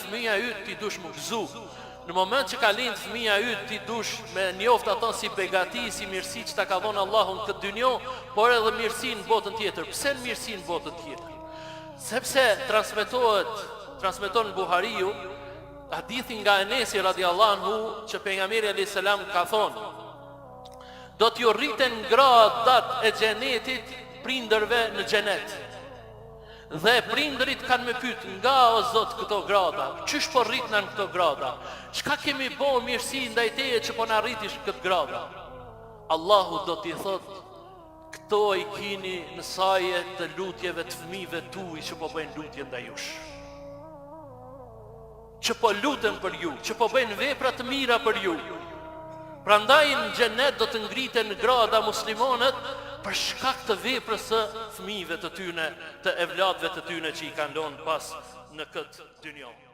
fëmija yt ti dush më gëzu. Në moment që ka lind fëmija yt ti dush me njoft ato si begati, si mirësi që ta ka dhënë Allahu në këtë dynjë, por edhe mirësi në botën tjetër. Pse në mirësi në botën tjetër? Sepse transmeton Buhariu hadithin nga Enesi radiallahu anhu që pejgamberi alayhis salam ka thonë: do t'ju rriten gradat e xhenetit prindërve në xhenet. Dhe prindërit kanë me pyet: nga o Zot këto grada? Çish po rritna në këto grada? Çka kemi bo mirësi ndaj teje që po na rritish këtë grada? Allahu do t'i thotë: këto i kini në saje të lutjeve të fëmijëve tuaj që po bëjnë lutje ndaj jush. Që po luten për ju, që po bëjnë vepra të mira për ju. Prandaj në xhenet do të ngriten grada muslimanët për shkak të veprës së fëmijëve të tyne, të evladëve të tyne që i kanë lënë pas në këtë dynjë.